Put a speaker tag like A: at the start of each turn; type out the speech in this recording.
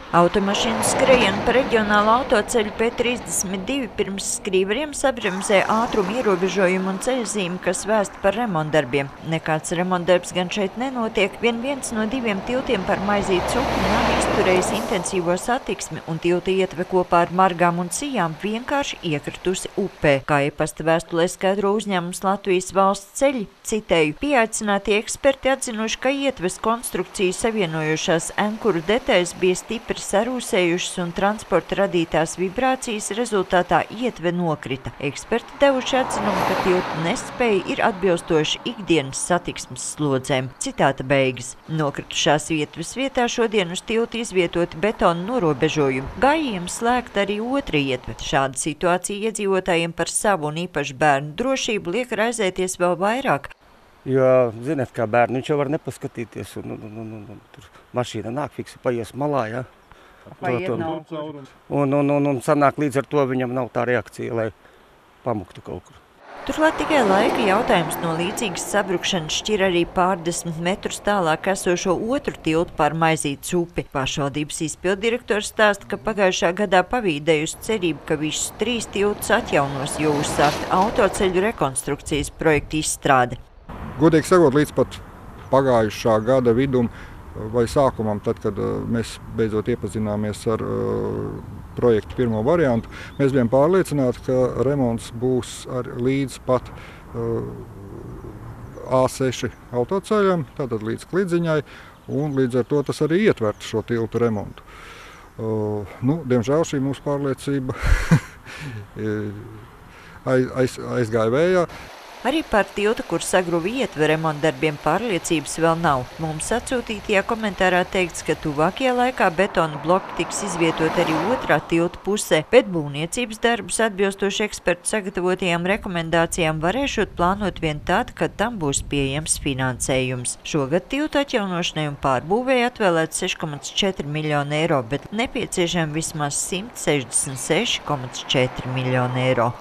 A: Automašīnu skrejienu pa reģionālo autoceļu P32 pirms Skrīveriem sabremzē ātrumu ierobežojumu un ceļzīmi, kas vēsta par remontdarbiem. Nekāds remontdarbs gan šeit nenotiek, viens no diviem tiltiem par Maizītes upi nav izturējis intensīvo satiksmi, un tilta ietve kopā ar margām un sijām vienkārši iekritusi upē. Kā e-pasta vēstulē skaidro uzņēmums Latvijas valsts ceļi, citēju, pieaicinātie eksperti atzinuši, ka ietves konstrukciju savienojošās ankuru detaļas bija stipri sarūsējušas un transporta radītās vibrācijas rezultātā ietve nokrita. Eksperti devuši atzinumu, ka tilta nespēja ir atbilstoši ikdienas satiksmes slodzēm. Citāta beigas. Nokritušās ietves vietā šodien uz tilta izvietoti betona norobežojumi. Gājējiem slēgta arī otra ietve. Šāda situācija iedzīvotājiem par savu un īpaši bērnu drošību liek raizēties vēl vairāk.
B: Jo, ziniet, kā bērni, viņš jau var nepaskatīties, un tur mašīna nāk fiksi paies malā, ja? Un sanāk līdz ar to viņam nav tā reakcija, lai pamuktu kaut kur.
A: Turklāt tikai laika jautājums no līdzīgas sabrukšanas šķir arī pārdesmit metrus tālāk esošo otru tiltu pār Maizītes upi. Pašvaldības izpilddirektors stāsta, ka pagājušā gadā pavīdējusi cerību, ka visus 3 tiltus atjaunos, jo uzsākta autoceļu rekonstrukcijas projekta izstrāde.
C: Godīgi sakot, līdz pat pagājušā gada vidum vai sākumam, tad, kad mēs beidzot iepazināmies ar projektu pirmo variantu, mēs bijām pārliecināti, ka remonts būs līdz pat A6 autoceļam, tātad līdz Klidziņai, un līdz ar to tas arī ietvertu šo tiltu remontu. Diemžēl šī mūsu pārliecība aizgāja vējā.
A: Arī par tiltu, kur sagruva ietve remontdarbiem, pārliecības vēl nav. Mums atsūtītajā komentārā teikts, ka tuvākajā laikā betona bloki tiks izvietot arī otrā tilta pusē, bet būvniecības darbus atbilstoši ekspertu sagatavotajām rekomendācijām varēšot plānot vien tad, kad tam būs pieejams finansējums. Šogad tiltu atjaunošanai un pārbūvēji atvēlēts 6,4 miljonu eiro, bet nepieciešami vismaz 166,4 miljonu eiro.